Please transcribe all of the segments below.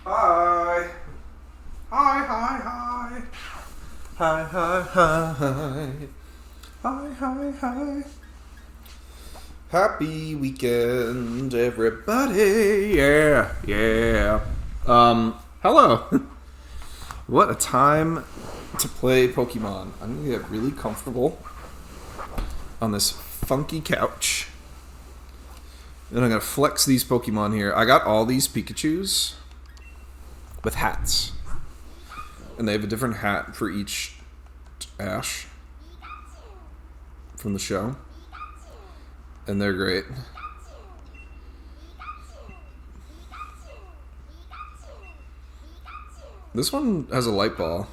Hi. Hi, hi, hi. Hi, hi, hi. Hi, hi, hi. Happy weekend, everybody. Yeah, yeah. Hello. What a time to play Pokemon. I'm gonna get really comfortable on this funky couch. And I'm gonna flex these Pokemon here. I got all these Pikachus with hats. And they have a different hat for each Ash from the show. And they're great. This one has a light ball.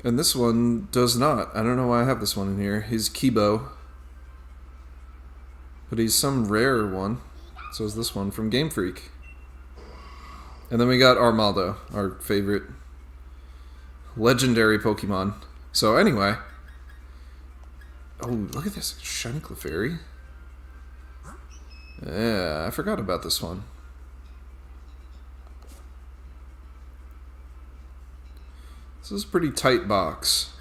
And this one does not. I don't know why I have this one in here. He's Kibo. But he's some rare one. So is this one from Game Freak. And then we got Armaldo, our favorite legendary Pokemon. So anyway. Oh, look at this. Shiny Clefairy. Yeah, I forgot about this one. This is a pretty tight box.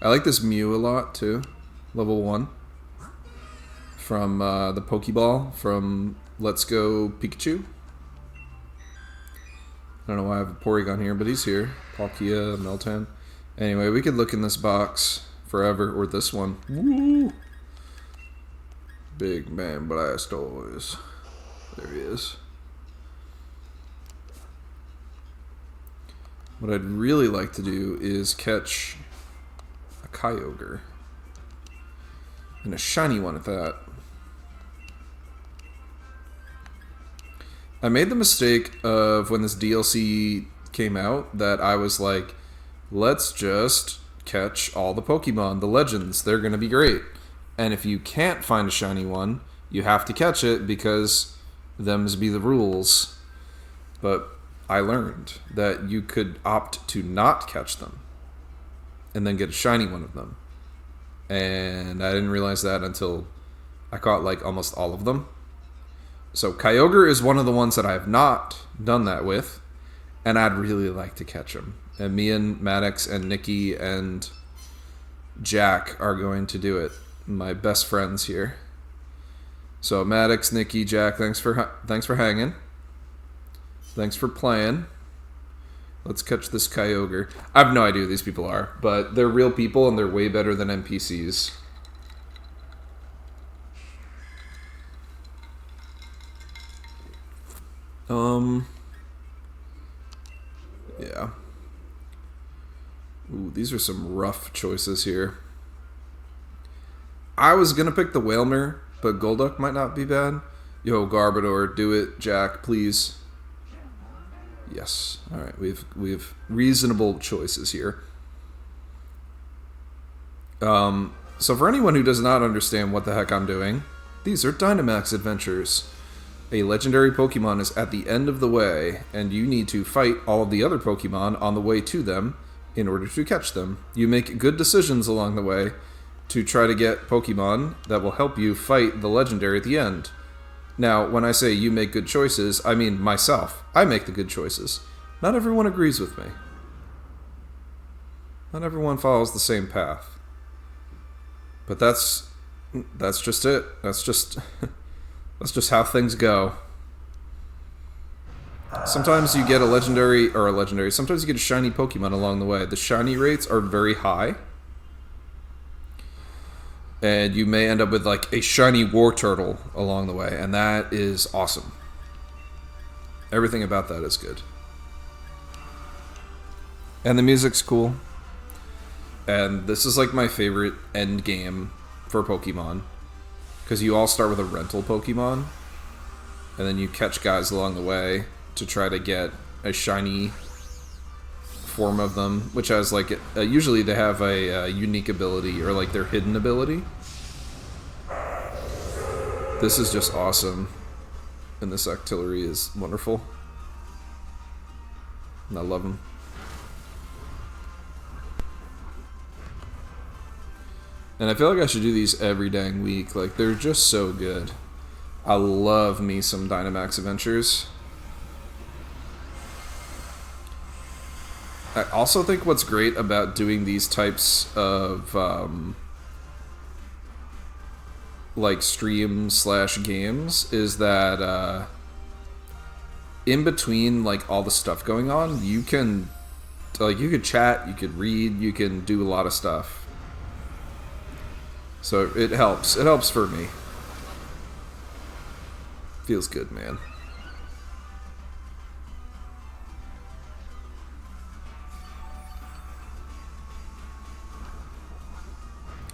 I like this Mew a lot, too. Level 1. From the Pokeball from Let's Go Pikachu. I don't know why I have a Porygon here, but he's here. Palkia, Meltan. Anyway, we could look in this box forever, or this one. Woo! Big Man Blastoise. There he is. What I'd really like to do is catch a Kyogre. And a shiny one at that. I made the mistake of when this DLC came out that I was like, let's just catch all the Pokemon, the legends, they're going to be great. And if you can't find a shiny one, you have to catch it because them's be the rules. But I learned that you could opt to not catch them and then get a shiny one of them. And I didn't realize that until I caught like almost all of them. So Kyogre is one of the ones that I have not done that with, and I'd really like to catch him. And me and Maddox and Nikki and Jack are going to do it. My best friends here. So Maddox, Nikki, Jack, thanks for hanging. Thanks for playing. Let's catch this Kyogre. I have no idea who these people are, but they're real people and they're way better than NPCs. Yeah. Ooh, these are some rough choices here. I was gonna pick the Wailmer, but Golduck might not be bad. Yo, Garbodor, do it, Jack, please. Yes. All right, we have reasonable choices here. So for anyone who does not understand what the heck I'm doing, these are Dynamax adventures. A legendary Pokemon is at the end of the way, and you need to fight all of the other Pokemon on the way to them in order to catch them. You make good decisions along the way to try to get Pokemon that will help you fight the legendary at the end. Now, when I say you make good choices, I mean myself. I make the good choices. Not everyone agrees with me. Not everyone follows the same path. But that's just it. That's just how things go. Sometimes you get a legendary, sometimes you get a shiny Pokemon along the way. The shiny rates are very high. And you may end up with like a shiny Wartortle along the way, and that is awesome. Everything about that is good. And the music's cool. And this is like my favorite end game for Pokemon. Because you all start with a rental Pokemon, and then you catch guys along the way to try to get a shiny form of them, which has like usually they have a unique ability or like their hidden ability. This is just awesome, and this Octillery is wonderful, and I love him. And I feel like I should do these every dang week. Like, they're just so good. I love me some Dynamax adventures. I also think what's great about doing these types of like stream/games is that in between like all the stuff going on, you can you could chat, you could read, you can do a lot of stuff. So it helps. It helps for me. Feels good, man.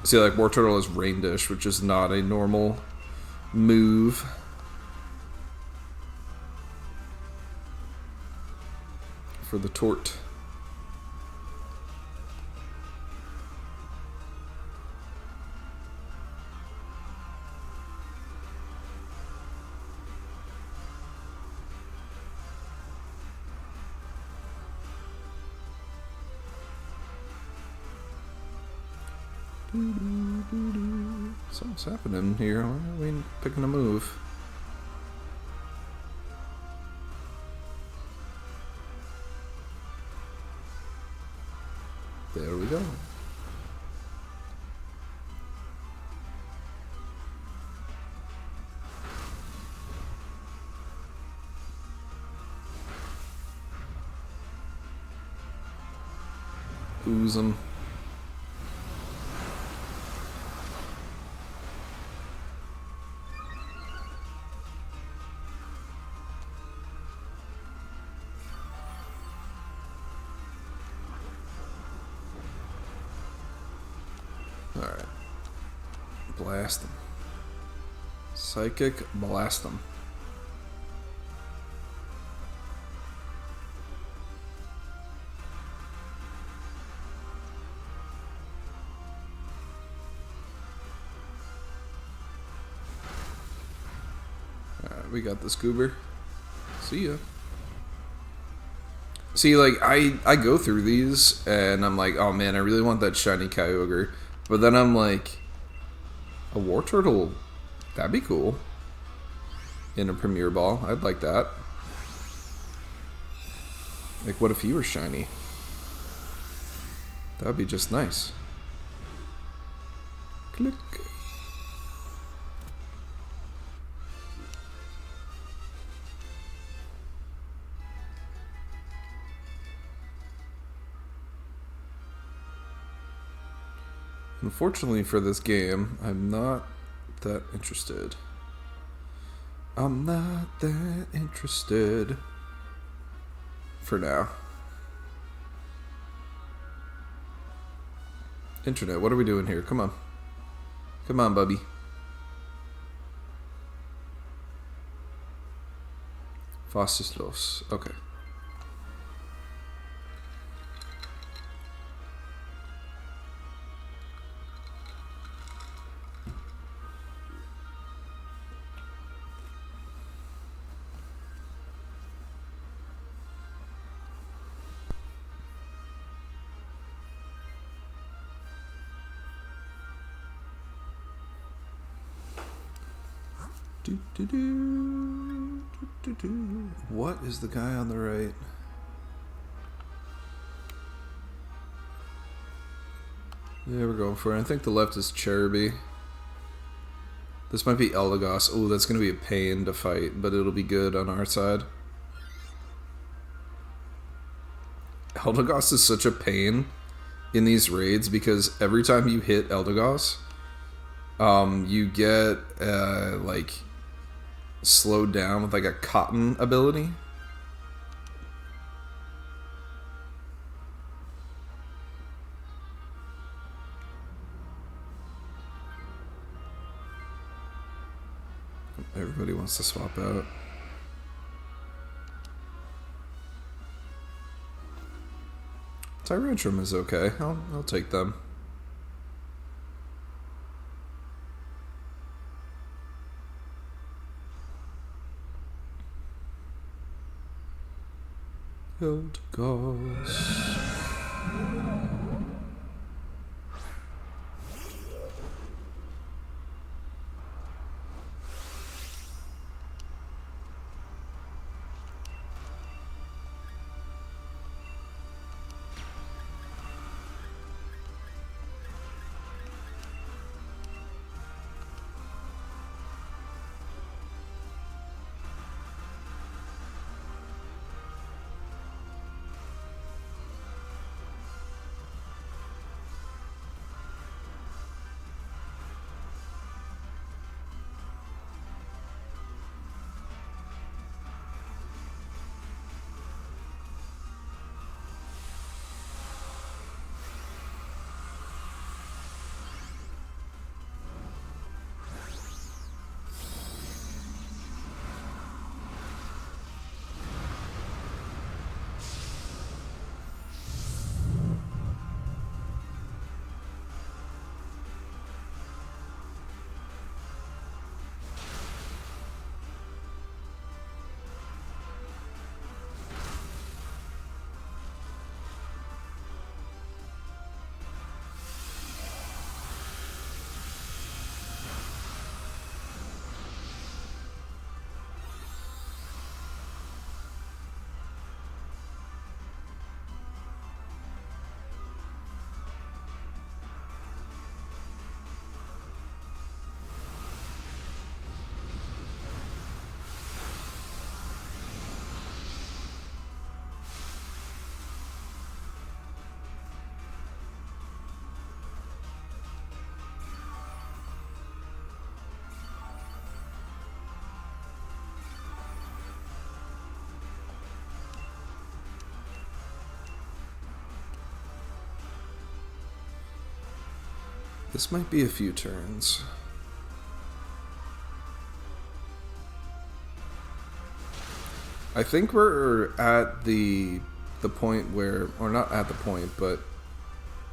See, like, War Turtle is Rain Dish, which is not a normal move. For the Tort. Something's happening here. Why are we picking a move? There we go. Ooze 'em. Alright. Blast them. Psychic, blast them. Alright, we got this goober. See ya. See, like, I go through these, and I'm like, oh man, I really want that shiny Kyogre. But then I'm like, a War Turtle, that'd be cool. In a Premier Ball, I'd like that. Like, what if he were shiny? That'd be just nice. Click. Unfortunately for this game, I'm not that interested. I'm not that interested. For now. Internet, what are we doing here? Come on. Come on, Bubby. Fastest los. Okay. What is the guy on the right? Yeah, we're going for it. I think the left is Cherubi. This might be Eldegoss. Oh, that's going to be a pain to fight, but it'll be good on our side. Eldegoss is such a pain in these raids because every time you hit Eldegoss, you get, like, slowed down with, like, a cotton ability. Everybody wants to swap out. Tyrantrum is okay. I'll take them. Eldegoss. This might be a few turns. I think we're at the point where, or not at the point, but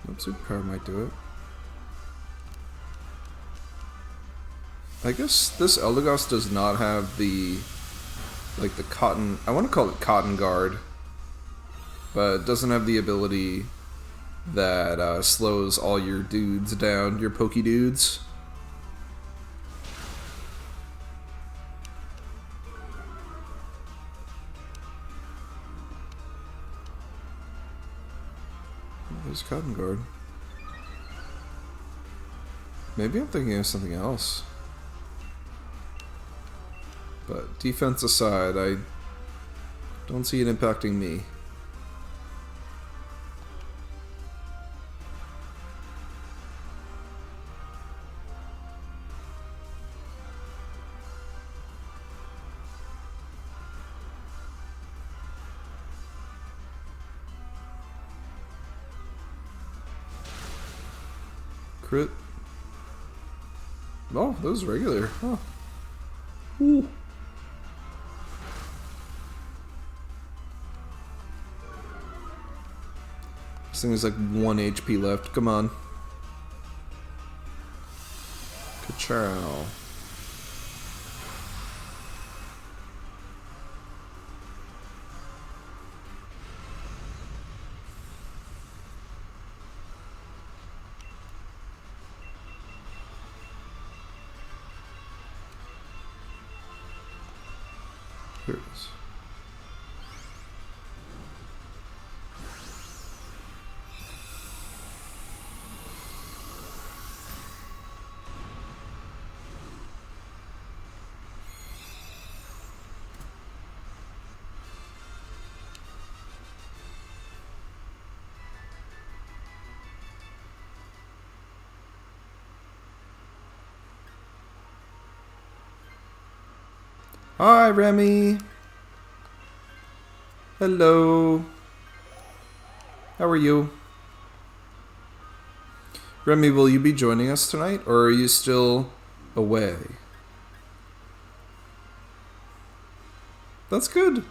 nope, Superpower might do it. I guess this Eldegoss does not have the, like the cotton, I want to call it cotton guard, but it doesn't have the ability that slows all your dudes down, your Poke dudes. There's Cotton Guard. Maybe I'm thinking of something else. But defense aside, I don't see it impacting me. Crit. Oh, that was regular. Huh. Ooh. This thing is like 1 HP left. Come on. Ka-chow. Here it is. Hi, Remy. Hello. How are you? Remy, will you be joining us tonight, or are you still away? That's good.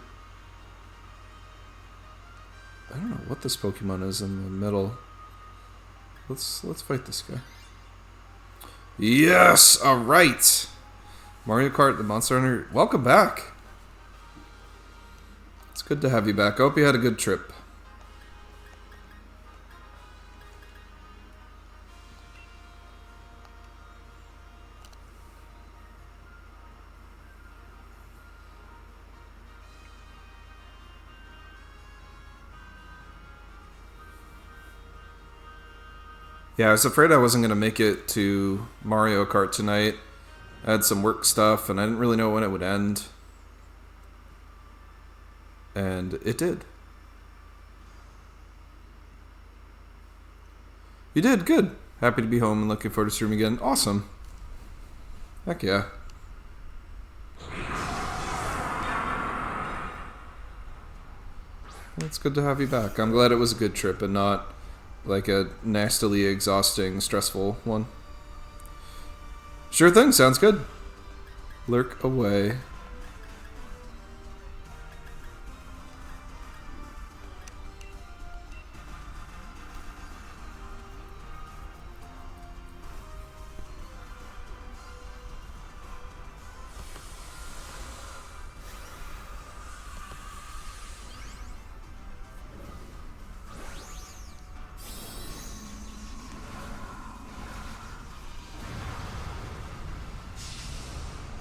I don't know what this Pokemon is in the middle. Let's fight this guy. Yes! Alright! Mario Kart, the Monster Hunter, welcome back. It's good to have you back. I hope you had a good trip. Yeah, I was afraid I wasn't going to make it to Mario Kart tonight. I had some work stuff, and I didn't really know when it would end. And it did. You did, good. Happy to be home and looking forward to streaming again. Awesome. Heck yeah. It's good to have you back. I'm glad it was a good trip and not like a nastily exhausting, stressful one. Sure thing, sounds good. Lurk away.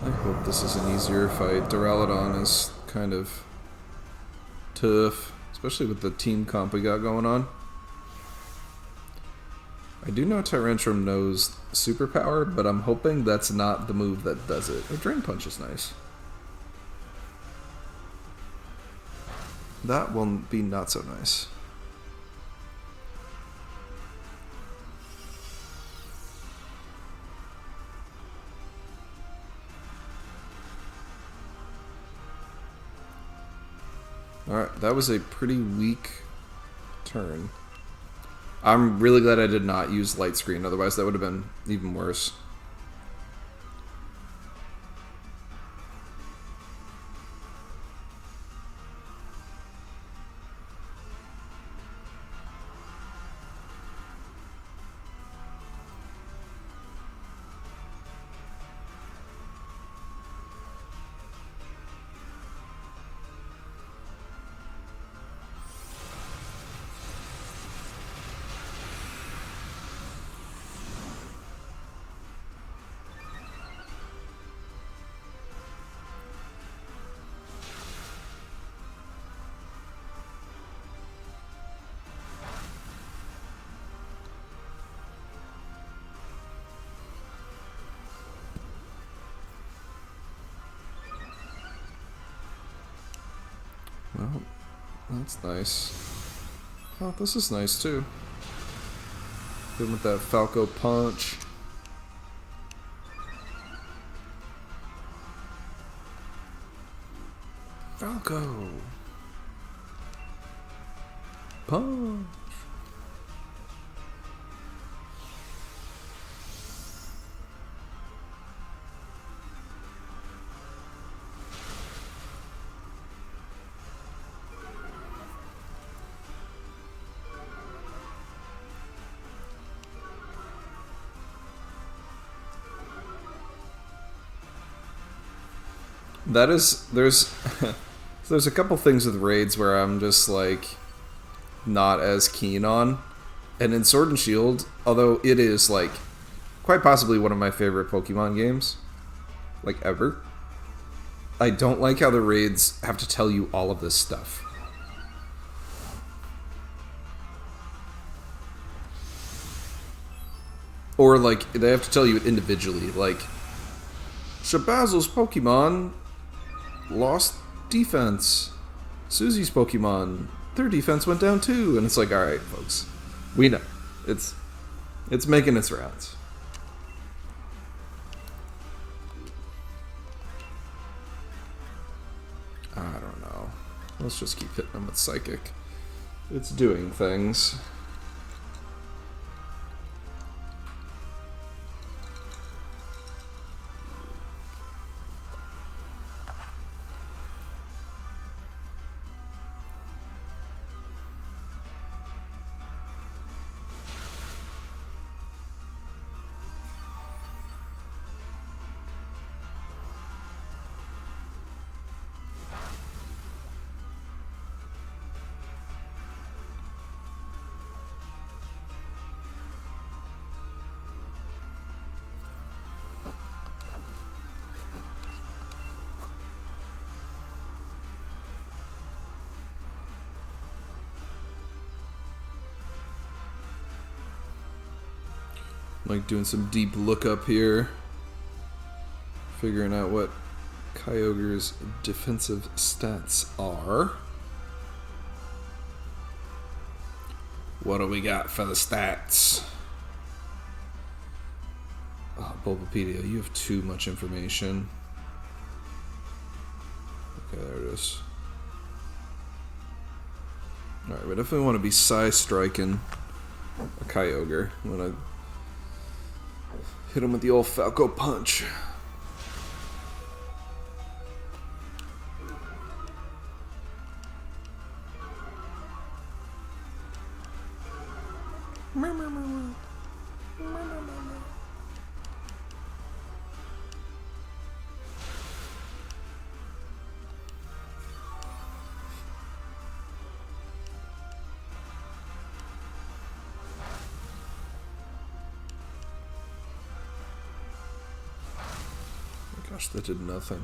I hope this is an easier fight. Duraludon is kind of tough, especially with the team comp we got going on. I do know Tyrantrum knows Superpower, but I'm hoping that's not the move that does it. A Drain Punch is nice. That will be not so nice. Alright, that was a pretty weak turn. I'm really glad I did not use light screen, otherwise that would have been even worse. Well, that's nice. Oh, this is nice too. Good with that Falco punch. Falco! Punch! There's a couple things with raids where I'm just like not as keen on, and in Sword and Shield, although it is like quite possibly one of my favorite Pokemon games, like ever, I don't like how the raids have to tell you all of this stuff. Or like they have to tell you it individually, like Shabazzle's Pokemon lost defense. Susie's Pokemon, their defense went down too. And it's like, alright, folks. We know. It's making its rounds. I don't know. Let's just keep hitting them with Psychic. It's doing things. Like doing some deep lookup here, figuring out what Kyogre's defensive stats are. What do we got for the stats? Oh, Bulbapedia, you have too much information. Okay, there it is. Alright, we definitely want to be Psy-striking a Kyogre. I'm gonna hit him with the old Falco punch. Gosh, that did nothing.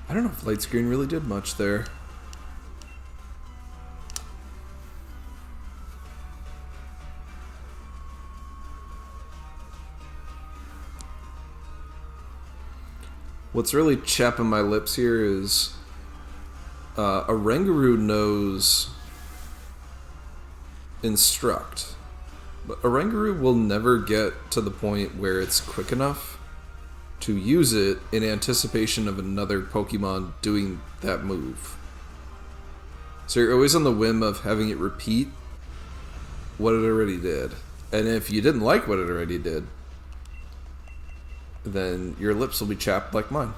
I don't know if light screen really did much there. What's really chapping my lips here is Oranguru knows Instruct, But Oranguru will never get to the point where it's quick enough to use it in anticipation of another Pokemon doing that move. So you're always on the whim of having it repeat what it already did. And if you didn't like what it already did, then your lips will be chapped like mine.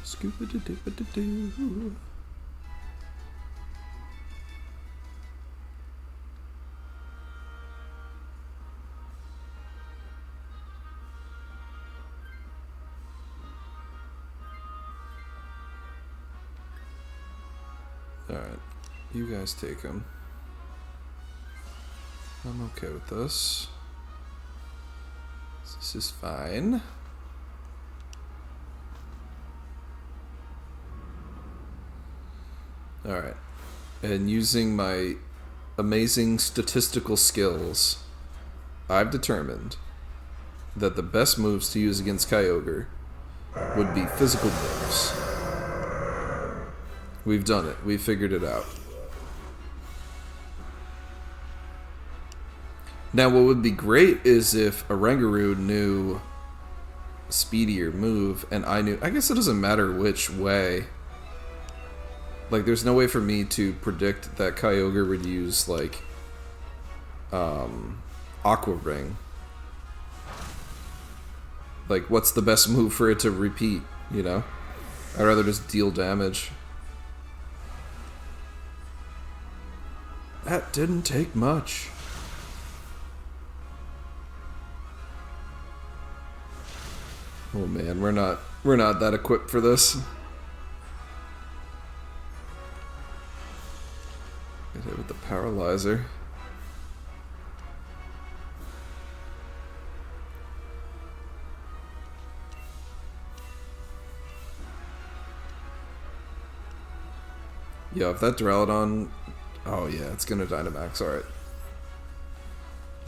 Scoop-a-doo-doo-doo-doo. Alright, you guys take him. I'm okay with this. This is fine. Alright, and using my amazing statistical skills, I've determined that the best moves to use against Kyogre would be physical moves. We've done it. We've figured it out. Now, what would be great is if Oranguru knew a speedier move, and I knew... I guess it doesn't matter which way. Like, there's no way for me to predict that Kyogre would use, like, Aqua Ring. Like, what's the best move for it to repeat, you know? I'd rather just deal damage. That didn't take much. Oh man, we're not that equipped for this. Get hit with the paralyzer. Yeah, if that Duraludon... Oh yeah, it's gonna Dynamax, alright.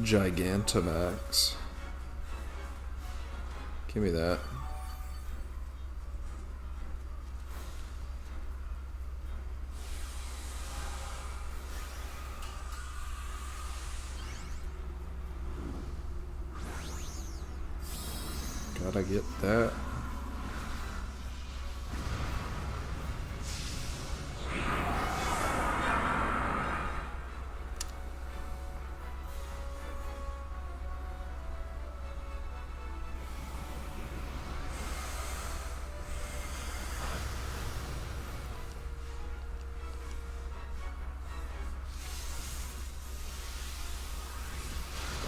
Gigantamax. Give me that. Gotta get that.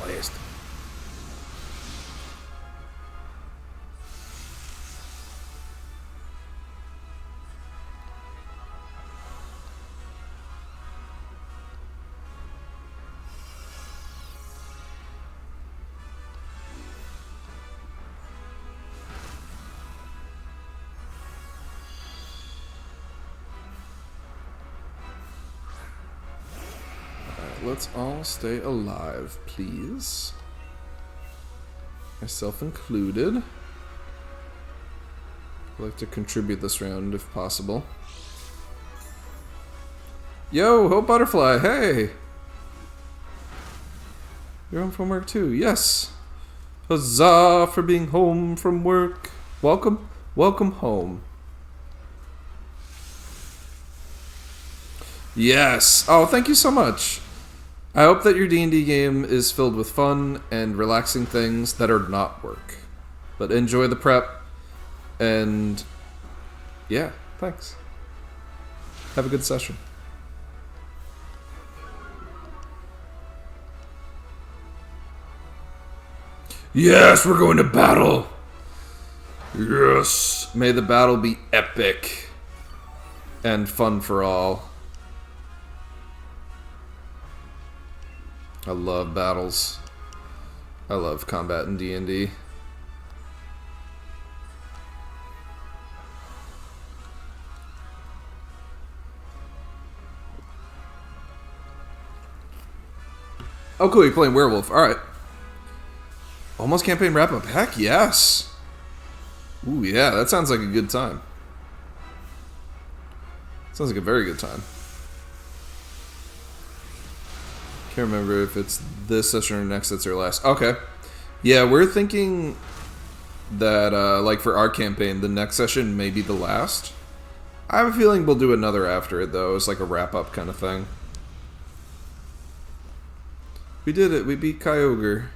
Blast. Let's all stay alive, please. Myself included. I'd like to contribute this round if possible. Yo, Hope Butterfly, hey! You're home from work too, yes! Huzzah for being home from work. Welcome, welcome home. Yes! Oh, thank you so much. I hope that your D&D game is filled with fun and relaxing things that are not work. But enjoy the prep, and yeah, thanks. Have a good session. Yes, we're going to battle! Yes! May the battle be epic and fun for all. I love battles. I love combat in D&D. Oh, cool. You're playing Werewolf. All right. Almost campaign wrap up. Heck yes. Ooh, yeah. That sounds like a good time. Sounds like a very good time. Can't remember if it's this session or next that's our last. Okay. Yeah, we're thinking that, like, for our campaign, the next session may be the last. I have a feeling we'll do another after it, though. It's like a wrap-up kind of thing. We did it. We beat Kyogre.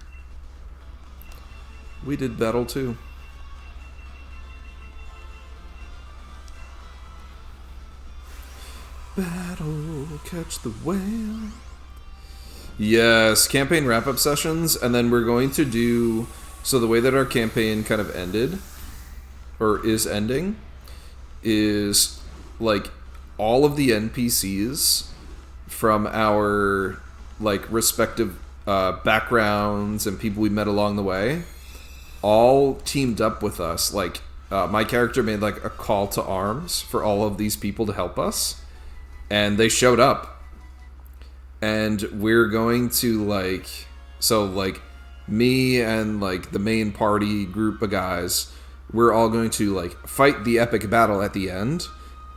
We did battle, too. Battle, catch the whale. Yes, campaign wrap-up sessions, and then we're going to do... So the way that our campaign kind of ended, or is ending, is, like, all of the NPCs from our, like, respective backgrounds and people we met along the way all teamed up with us. Like, my character made, like, a call to arms for all of these people to help us, and they showed up. And we're going to, like... So, like, me and, like, the main party group of guys, we're all going to, like, fight the epic battle at the end.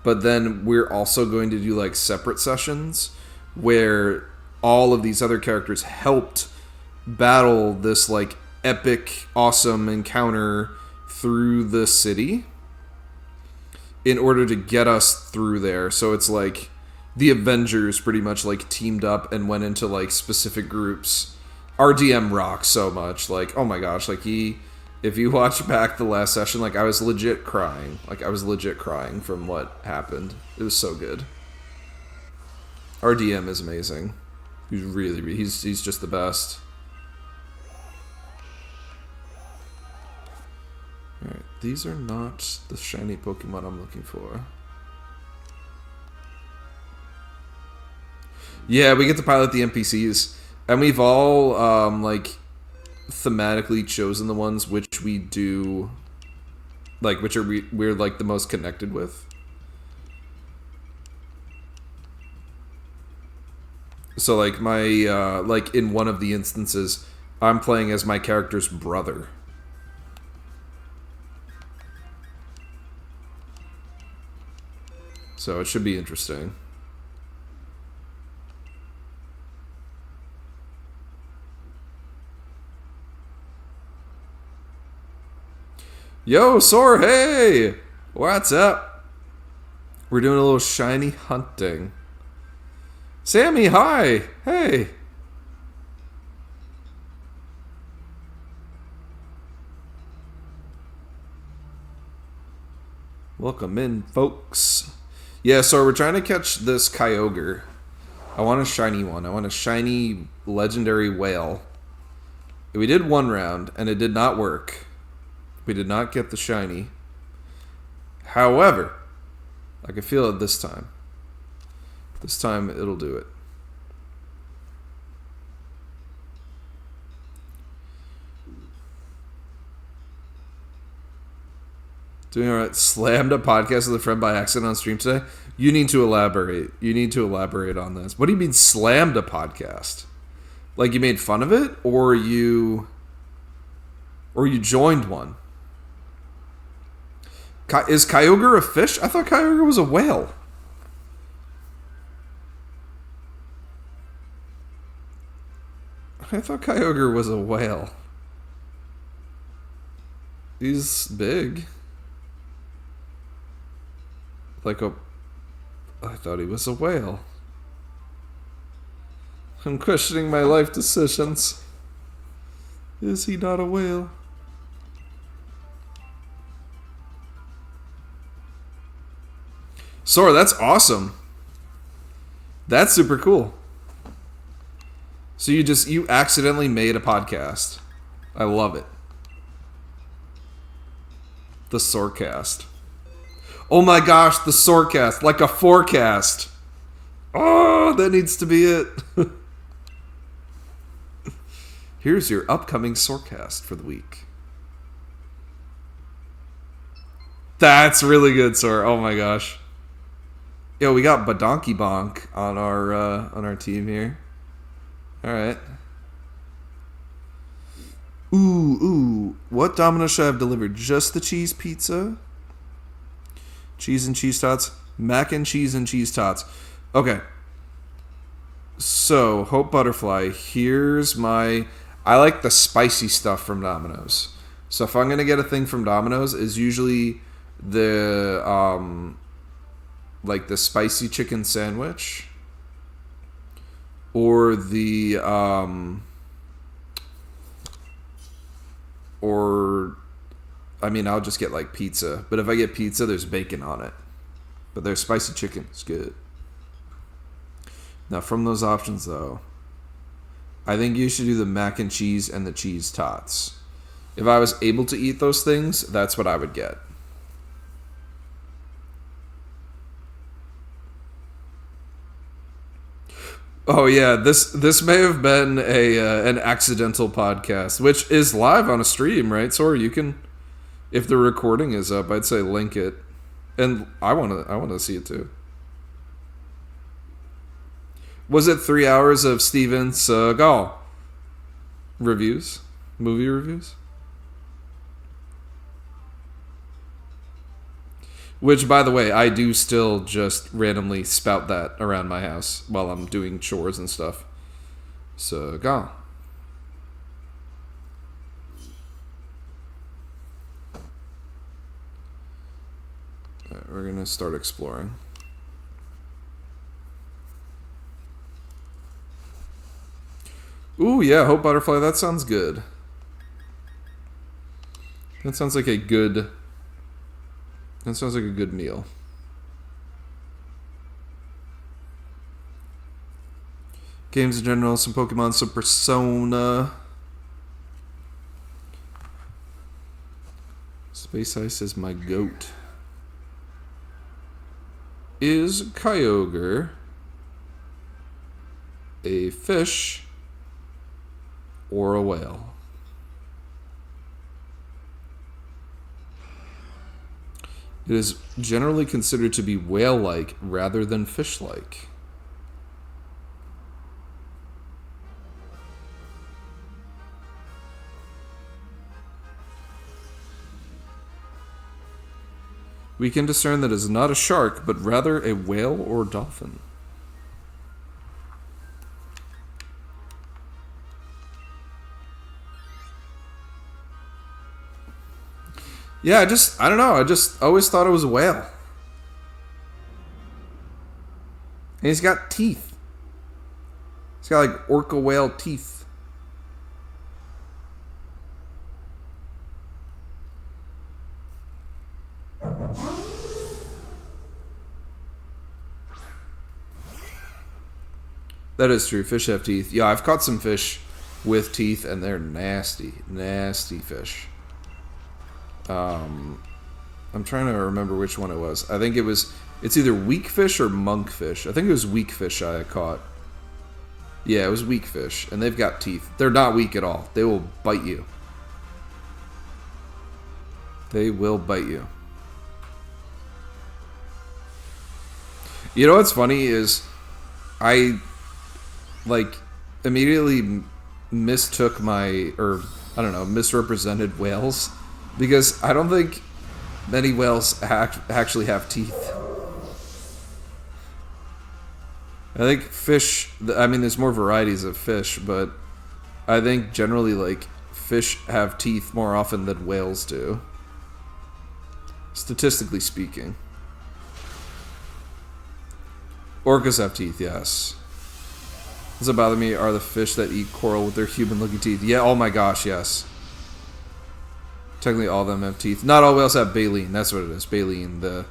But then we're also going to do, like, separate sessions where all of these other characters helped battle this, like, epic, awesome encounter through the city in order to get us through there. So it's, like... The Avengers pretty much, like, teamed up and went into, like, specific groups. Our DM rocks so much. Like, oh my gosh, like, if you watch back the last session, like, I was legit crying. Like, I was legit crying from what happened. It was so good. Our DM is amazing. He's really, he's just the best. Alright, these are not the shiny Pokemon I'm looking for. Yeah, we get to pilot the NPCs, and we've all, like, thematically chosen the ones which we do, like, which are we're, like, the most connected with. So, like, my, like, in one of the instances, I'm playing as my character's brother. So it should be interesting. Yo, Sor, hey! What's up? We're doing a little shiny hunting. Sammy, hi! Hey! Welcome in, folks. Yeah, so we're trying to catch this Kyogre. I want a shiny one. I want a shiny legendary whale. We did one round, and it did not work. We did not get the shiny. However, I can feel it this time. This time it'll do it. Doing alright. Slammed a podcast with a friend by accident on stream today. You need to elaborate. You need to elaborate on this. What do you mean slammed a podcast? Like you made fun of it, or you joined one? Is Kyogre a fish? I thought Kyogre was a whale. I thought Kyogre was a whale. He's big. Like a... I thought he was a whale. I'm questioning my life decisions. Is he not a whale? Sora, that's awesome. That's super cool. So you accidentally made a podcast. I love it. The Sorecast. Oh my gosh, the Sorecast. Like a forecast. Oh, that needs to be it. Here's your upcoming Sorecast for the week. That's really good, Sora. Oh my gosh. Yo, we got Badonkey Bonk on our team here. All right. Ooh. What Domino's should I have delivered? Just the cheese pizza? Cheese and cheese tots? Mac and cheese tots. Okay. So, Hope Butterfly, here's my... I like the spicy stuff from Domino's. So if I'm going to get a thing from Domino's, is usually the, like the spicy chicken sandwich. Or the, I'll just get like pizza. But if I get pizza, there's bacon on it. But their spicy chicken is good. Now, from those options, though, I think you should do the mac and cheese and the cheese tots. If I was able to eat those things, that's what I would get. Oh yeah, this may have been an accidental podcast, which is live on a stream, right? So you can, if the recording is up, I'd say link it, and I wanna see it too. Was it 3 hours of Steven Seagal reviews, movie reviews? Which, by the way, I do still just randomly spout that around my house while I'm doing chores and stuff. Seagal. Alright, we're gonna start exploring. Ooh, yeah, Hope Butterfly, that sounds good. That sounds like a good meal. Games in general, some Pokemon, some Persona. Space Ice is my goat. Is Kyogre a fish or a whale? It is generally considered to be whale-like rather than fish-like. We can discern that it is not a shark, but rather a whale or dolphin. Yeah, I don't know. I just always thought it was a whale. And he's got teeth. He's got like orca whale teeth. That is true. Fish have teeth. Yeah, I've caught some fish with teeth, and they're nasty. Nasty fish. I'm trying to remember which one it was. I think it's either weak fish or monkfish. I think it was weak fish I caught. Yeah, it was weak fish, and they've got teeth. They're not weak at all. They will bite you. They will bite you. You know what's funny is I immediately misrepresented whales, because I don't think many whales actually have teeth. I think fish, there's more varieties of fish, but I think generally, fish have teeth more often than whales do. Statistically speaking. Orcas have teeth, yes. Does it bother me are the fish that eat coral with their human-looking teeth. Yeah, oh my gosh, yes. Technically all of them have teeth. Not all whales have baleen, that's what it is. Baleen, the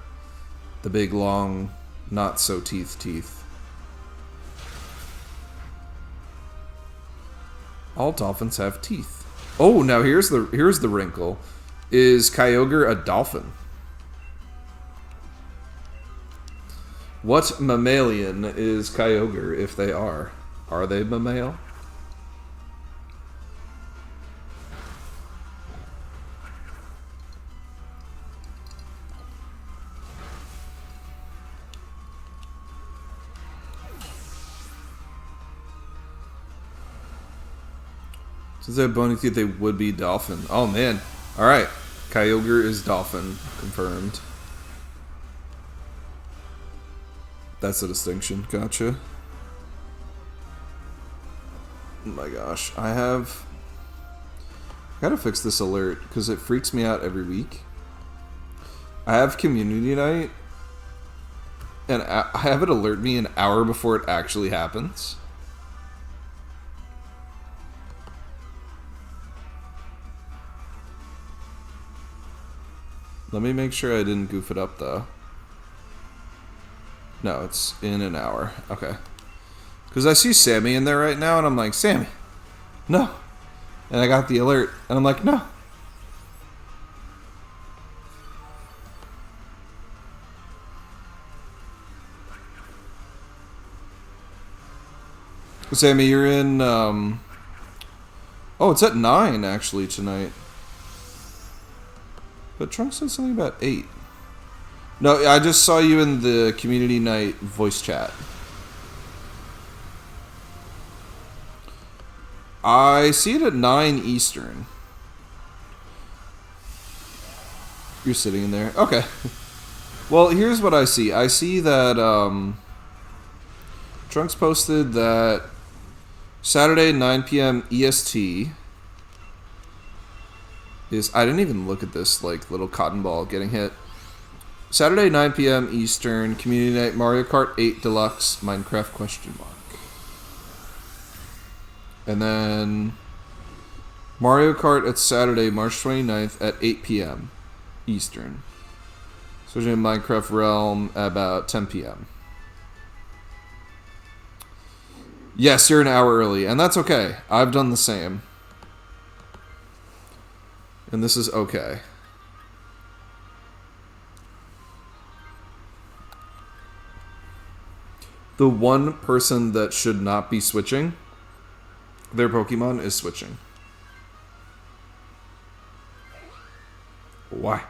big, long, not-so-teeth. All dolphins have teeth. Oh, now here's the wrinkle. Is Kyogre a dolphin? What mammalian is Kyogre if they are? Are they mammal? Since they have bony teeth, they would be dolphin. Oh, man. Alright. Kyogre is dolphin. Confirmed. That's a distinction. Gotcha. Oh my gosh. I gotta fix this alert, because it freaks me out every week. I have community night, and I have it alert me an hour before it actually happens. Let me make sure I didn't goof it up, though. No, it's in an hour. Okay. Because I see Sammy in there right now, and I'm like, Sammy, no. And I got the alert, and I'm like, no. Sammy, you're in, oh, it's at 9, actually, tonight. But Trunks said something about 8. No, I just saw you in the community night voice chat. I see it at 9 Eastern. You're sitting in there. Okay. Well, here's what I see. I see that Trunks posted that Saturday 9 p.m. EST is... I didn't even look at this like little cotton ball getting hit. Saturday 9 p.m. Eastern, Community Night, Mario Kart 8 Deluxe, Minecraft question mark. And then Mario Kart at Saturday, March 29th at 8 p.m. Eastern. Switching to Minecraft Realm at about 10 p.m. Yes, you're an hour early, and that's okay. I've done the same. And this is okay. The one person that should not be switching, their Pokemon is switching. Why?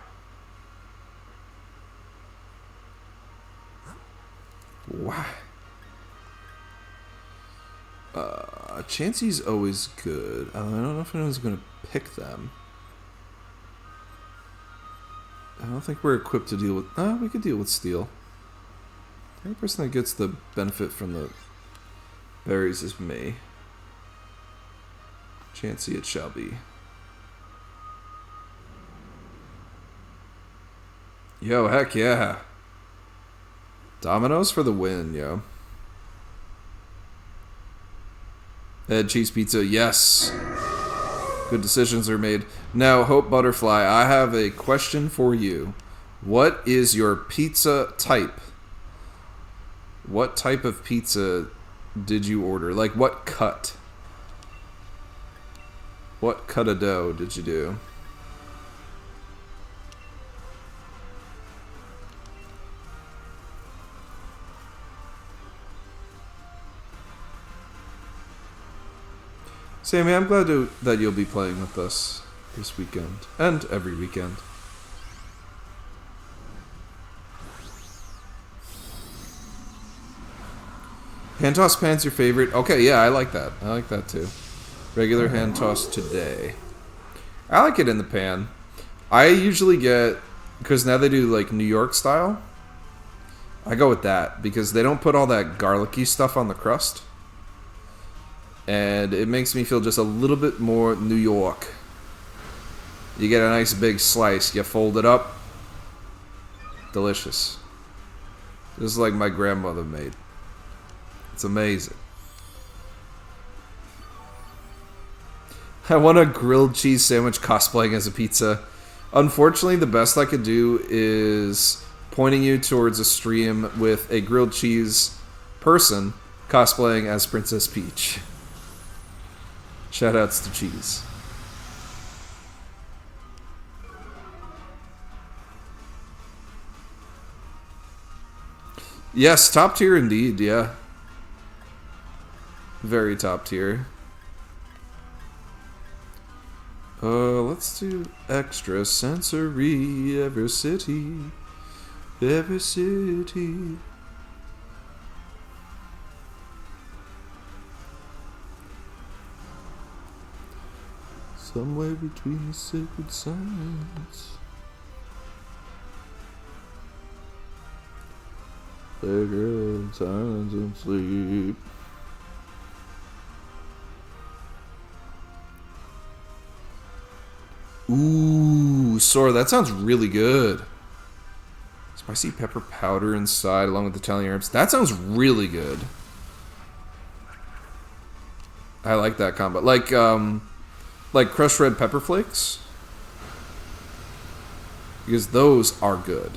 Why? Chansey's always good. I don't know if anyone's going to pick them. I don't think we're equipped to deal with... we could deal with Steel. The only person that gets the benefit from the berries is me. Chansey it shall be. Yo, heck yeah. Domino's for the win, yo. Head cheese pizza, yes. Good decisions are made. Now, Hope Butterfly, I have a question for you. What is your pizza type? What type of pizza did you order? Like, what cut? What cut of dough did you do? Sammy, I'm glad that you'll be playing with us this weekend. And every weekend. Hand toss pan's your favorite? Okay, yeah, I like that. I like that too. Regular hand toss today. I like it in the pan. I usually get, because now they do like New York style, I go with that because they don't put all that garlicky stuff on the crust. And it makes me feel just a little bit more New York. You get a nice big slice, you fold it up. Delicious. This is like my grandmother made. It's amazing. I want a grilled cheese sandwich cosplaying as a pizza. Unfortunately, the best I could do is pointing you towards a stream with a grilled cheese person cosplaying as Princess Peach. Shoutouts to cheese. Yes, top tier indeed, yeah. Very top tier. Let's do extra sensory every city. Every city. Somewhere between the sacred silence. Sacred silence and sleep. Ooh, Sora, that sounds really good. Spicy pepper powder inside along with the Italian herbs. That sounds really good. I like that combo. Like crushed red pepper flakes. Because those are good.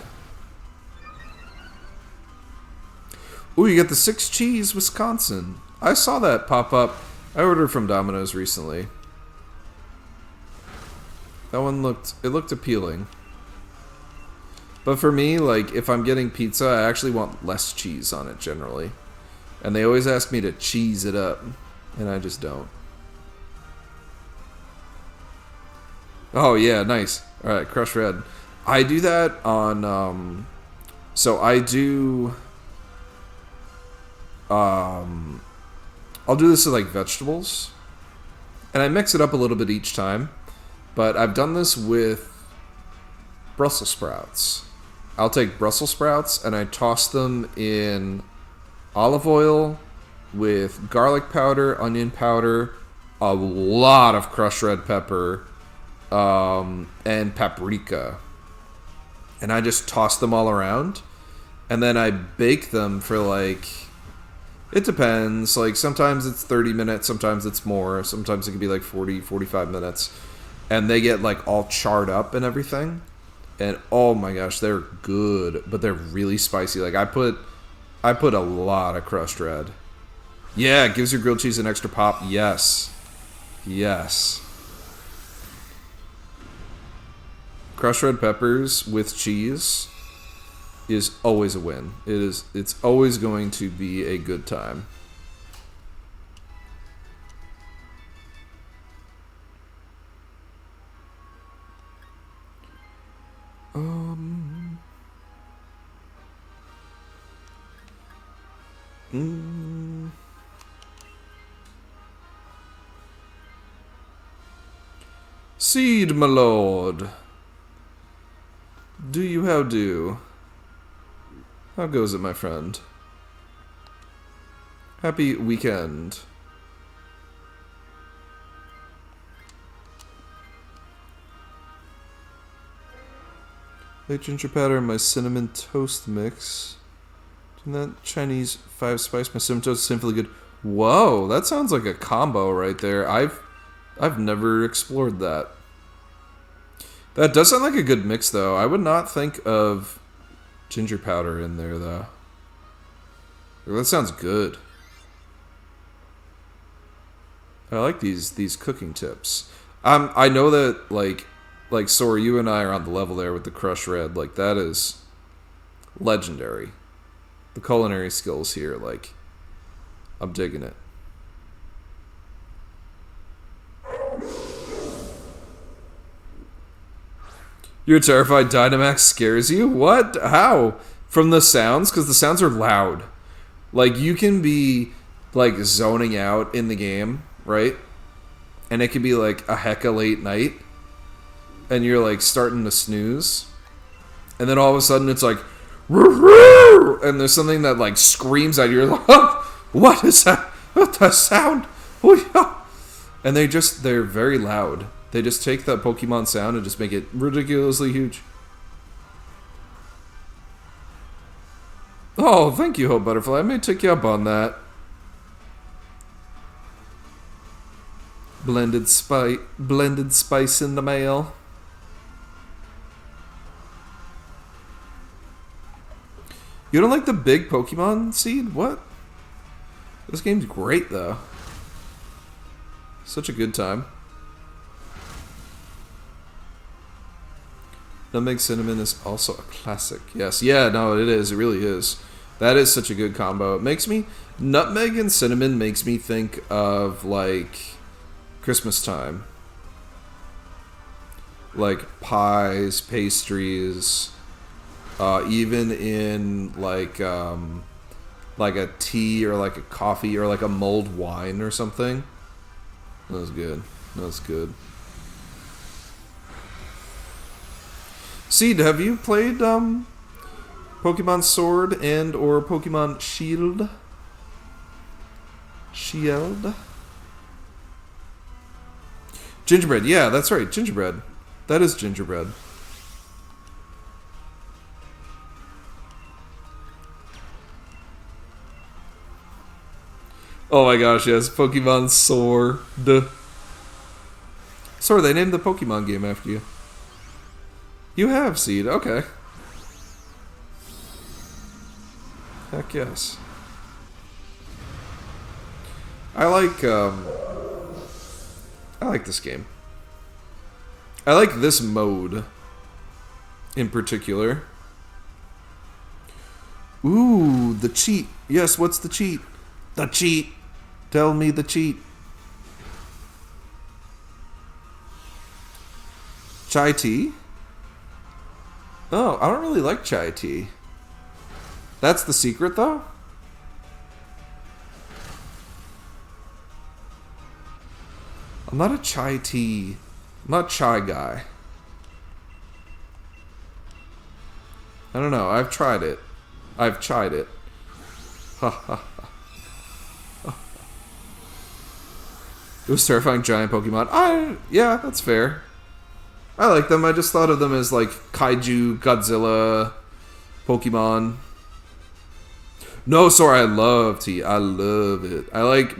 Ooh, you got the 6 cheese Wisconsin. I saw that pop up. I ordered from Domino's recently. That one looked appealing. But for me, like, if I'm getting pizza, I actually want less cheese on it generally. And they always ask me to cheese it up. And I just don't. Oh, yeah, nice. Alright, crushed red. I do that on, so I do, I'll do this with, like, vegetables. And I mix it up a little bit each time. But I've done this with Brussels sprouts. I'll take Brussels sprouts and I toss them in olive oil with garlic powder, onion powder, a lot of crushed red pepper, and paprika. And I just toss them all around. And then I bake them for, like, it depends. Like, sometimes it's 30 minutes, sometimes it's more. Sometimes it can be like 40, 45 minutes. And they get, like, all charred up and everything. And, oh my gosh, they're good. But they're really spicy. Like, I put a lot of crushed red. Yeah, it gives your grilled cheese an extra pop. Yes. Yes. Crushed red peppers with cheese is always a win. It's always going to be a good time. Seed, my lord. Do you how do? How goes it, my friend? Happy weekend. Like ginger powder and my cinnamon toast mix. And that Chinese 5 spice, my cinnamon toast is simply good. Whoa, that sounds like a combo right there. I've never explored that. That does sound like a good mix, though. I would not think of ginger powder in there, though. That sounds good. I like these cooking tips. I know that like Sora, you and I are on the level there with the crushed red. Like, that is legendary. The culinary skills here, like, I'm digging it. You're terrified Dynamax scares you? What? How? From the sounds? Because the sounds are loud. Like, you can be, like, zoning out in the game, right? And it can be, like, a hecka late night. And you're, like, starting to snooze. And then all of a sudden it's like, and there's something that, like, screams at you. You're like, oh, what is that? What the sound? Oh, yeah. And they're very loud. They just take that Pokemon sound and just make it ridiculously huge. Oh, thank you, Hope Butterfly. I may take you up on that. Blended spice in the mail. You don't like the big Pokemon seed? What? This game's great, though. Such a good time. Nutmeg cinnamon is also a classic. Yes, yeah, no, it is. It really is. That is such a good combo. It makes me... Nutmeg and cinnamon makes me think of, like, Christmas time. Like, pies, pastries, even in, like a tea or, like, a coffee or, like, a mulled wine or something. That was good. That was good. Seed, have you played Pokemon Sword and or Pokemon Shield? Shield? Gingerbread, yeah, that's right, gingerbread. That is gingerbread. Oh my gosh, yes, Pokemon Sword. Sorry, they named the Pokemon game after you. You have Seed, okay. Heck yes. I like this game. I like this mode in particular. Ooh, the cheat. Yes, what's the cheat? The cheat. Tell me the cheat. Chai tea? Oh, I don't really like chai tea. That's the secret, though? I'm not a chai tea. I'm not a chai guy. I don't know. I've tried it. I've tried it. Ha ha ha. It was terrifying giant Pokemon. Yeah, that's fair. I like them. I just thought of them as like Kaiju, Godzilla, Pokemon. No, sorry, I love tea. I love it.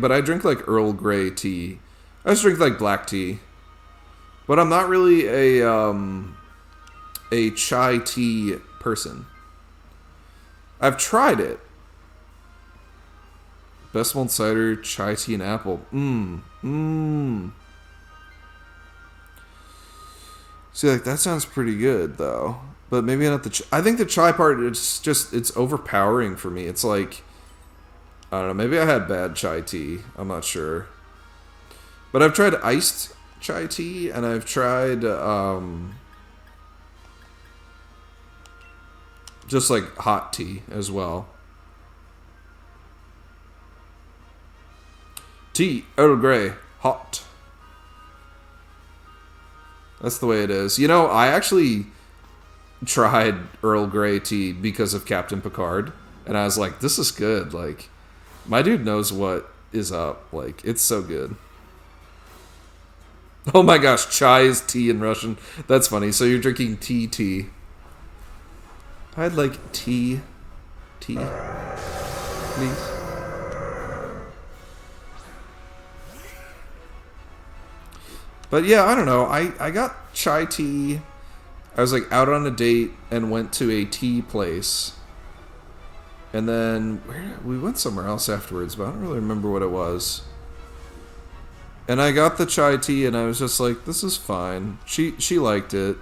But I drink like Earl Grey tea. I just drink like black tea. But I'm not really a chai tea person. I've tried it. Best malt cider, chai tea, and apple. See, like, that sounds pretty good, though. But maybe not the... I think the chai part, it's overpowering for me. It's like... I don't know, maybe I had bad chai tea. I'm not sure. But I've tried iced chai tea, and I've tried, just, like, hot tea as well. Tea, Earl Grey, hot. That's the way it is. You know, I actually tried Earl Grey tea because of Captain Picard, and I was like, this is good. Like, my dude knows what is up. Like, it's so good. Oh my gosh, chai is tea in Russian. That's funny. So you're drinking tea. I'd like tea, please. But yeah, I don't know. I got chai tea. I was like out on a date and went to a tea place. And then we went somewhere else afterwards, but I don't really remember what it was. And I got the chai tea and I was just like, this is fine. She liked it.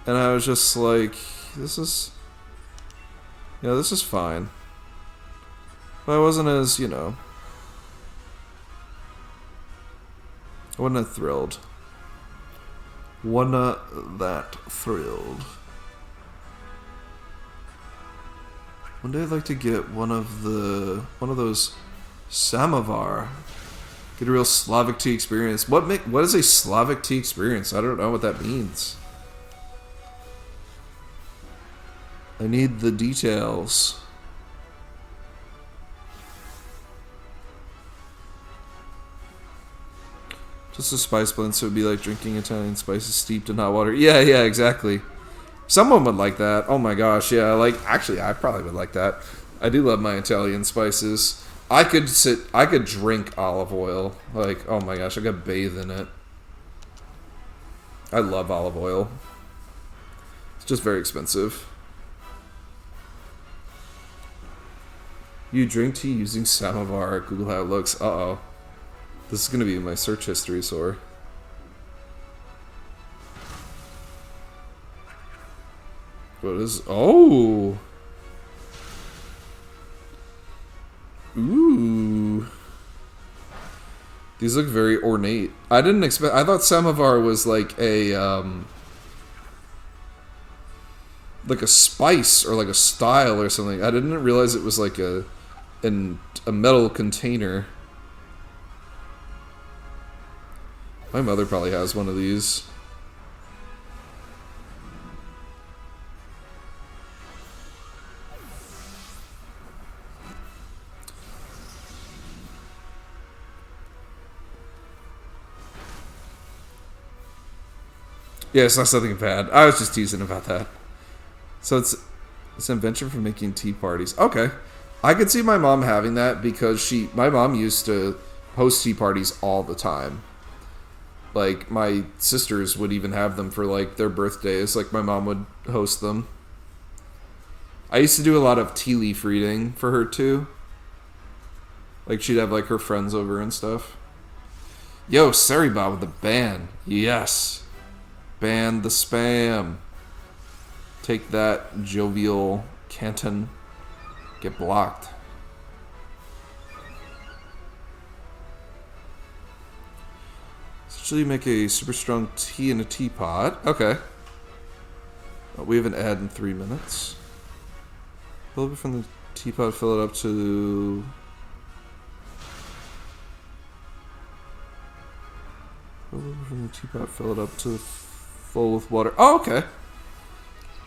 And I was just like, this is fine. But I wasn't as, you know, I wasn't thrilled. Wasn't that thrilled. One day I'd like to get one of those samovar. Get a real Slavic tea experience. What is a Slavic tea experience? I don't know what that means. I need the details. Just a spice blend, so it'd be like drinking Italian spices steeped in hot water. Yeah, exactly. Someone would like that. Oh my gosh, yeah. Like, actually, I probably would like that. I do love my Italian spices. I could drink olive oil. Like, oh my gosh, I could bathe in it. I love olive oil. It's just very expensive. You drink tea using samovar. Google how it looks. Uh-oh. This is going to be my search history, Sor. What is... Oh! Ooh. These look very ornate. I didn't expect... I thought samovar was like a spice or like a style or something. I didn't realize it was like a metal container. My mother probably has one of these. Yeah, it's not something bad. I was just teasing about that. So it's an invention for making tea parties. Okay. I could see my mom having that because my mom used to host tea parties all the time. Like, my sisters would even have them for, like, their birthdays. Like, my mom would host them. I used to do a lot of tea leaf reading for her, too. Like, she'd have, like, her friends over and stuff. Yo, Seriba with the ban. Yes. Ban the spam. Take that, jovial Canton. Get blocked. Essentially make a super strong tea in a teapot. Okay. We have an ad in 3 minutes. Fill it from the teapot, fill it up to... Fill it from the teapot, fill it up to full with water. Oh, okay.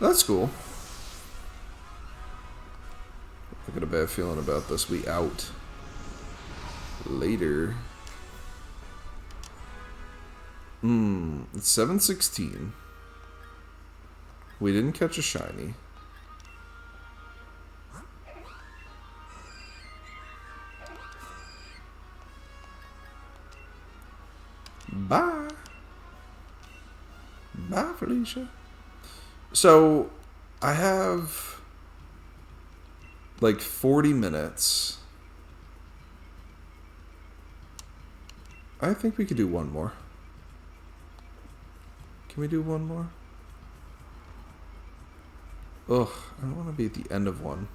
That's cool. I got a bad feeling about this. We out. Later. It's 7:16. We didn't catch a shiny. Bye. Bye, Felicia. So, I have like 40 minutes. I think we could do one more. Can we do one more? Ugh, I don't want to be at the end of one.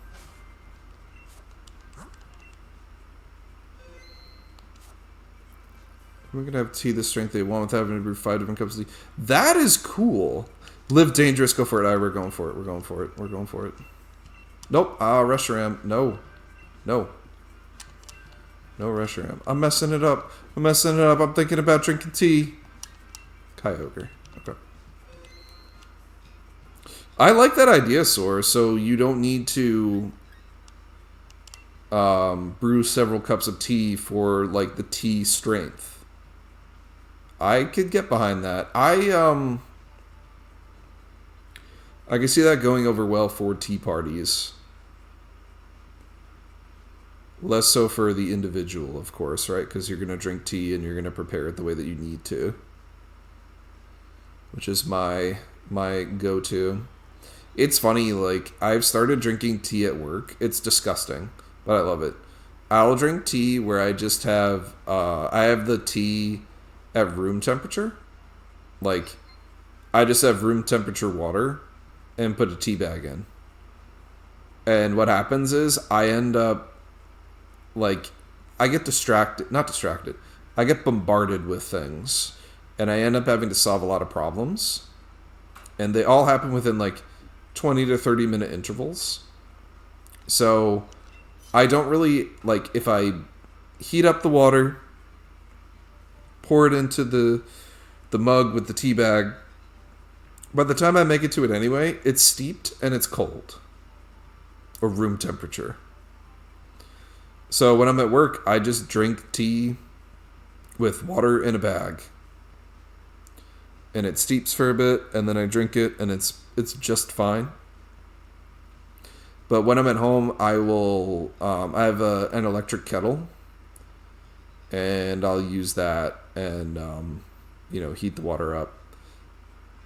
We're going to have tea the strength they want without having to brew 5 different cups of tea. That is cool. Live dangerous, go for it. Alright, we're going for it. We're going for it. We're going for it. Nope. Reshiram. No. No. No Reshiram. I'm messing it up. I'm messing it up. I'm thinking about drinking tea. Kyogre. Okay. I like that idea, Sor. So you don't need to brew several cups of tea for like the tea strength. I could get behind that. I can see that going over well for tea parties. Less so for the individual, of course, right? Because you're going to drink tea and you're going to prepare it the way that you need to. Which is my go-to. It's funny, like, I've started drinking tea at work. It's disgusting, but I love it. I'll drink tea where I just have, I have the tea at room temperature. Like, I just have room temperature water and put a tea bag in. And what happens is I end up, like, I get not distracted. I get bombarded with things. And I end up having to solve a lot of problems. And they all happen within, like, 20 to 30 minute intervals. So I don't really, like, if I heat up the water, pour it into the mug with the tea bag, by the time I make it to it anyway, it's steeped and it's cold. Or room temperature. So when I'm at work, I just drink tea with water in a bag. And it steeps for a bit, and then I drink it, and it's just fine. But when I'm at home, I will, I have an electric kettle, and I'll use that and, heat the water up.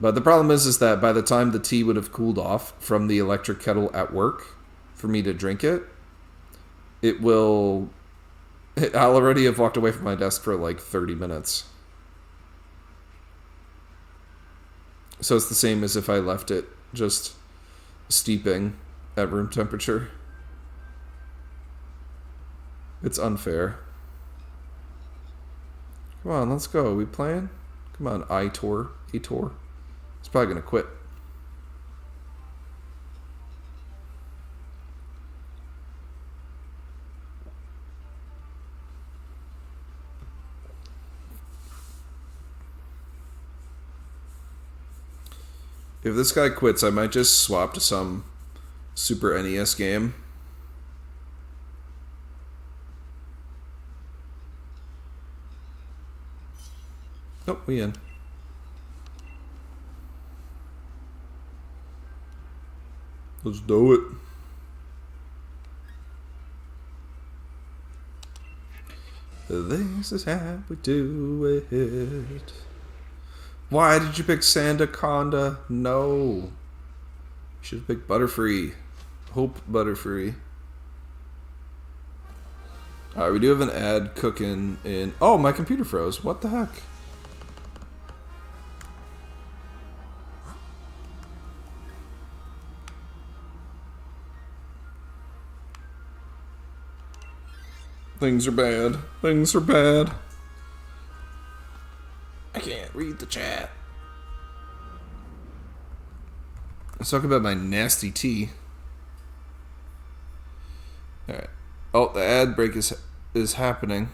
But the problem is that by the time the tea would have cooled off from the electric kettle at work for me to drink it, I'll already have walked away from my desk for like 30 minutes. So it's the same as if I left it just steeping at room temperature. It's unfair. Come on, let's go. Are we playing? Come on, Aitor. He's probably going to quit. If this guy quits, I might just swap to some Super NES game. Oh, we in. Let's do it. This is how we do it. Why did you pick Sandaconda? No. You should have picked Butterfree. Hope Butterfree. Alright, we do have an ad cooking in... Oh, my computer froze. What the heck? Things are bad. Things are bad. I can't read the chat. Let's talk about my nasty tea. Alright. Oh, the ad break is happening.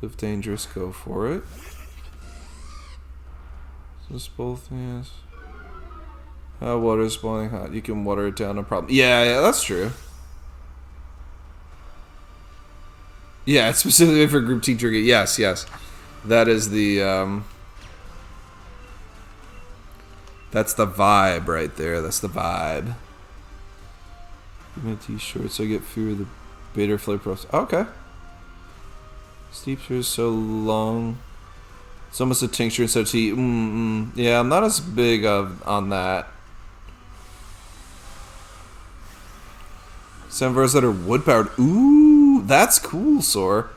If dangerous, go for it. Is this both? Yes. Water is boiling hot. You can water it down, no problem. Yeah, that's true. Yeah, it's specifically for group teacher. Yes, yes. That is the, that's the vibe right there. That's the vibe. Give me a t-shirt so I get fewer of the beta flare pros. Okay. Steeps are so long. It's almost a tincture instead of tea. Yeah, I'm not as big on that. Some of ours that are wood powered. Ooh, that's cool, Sor.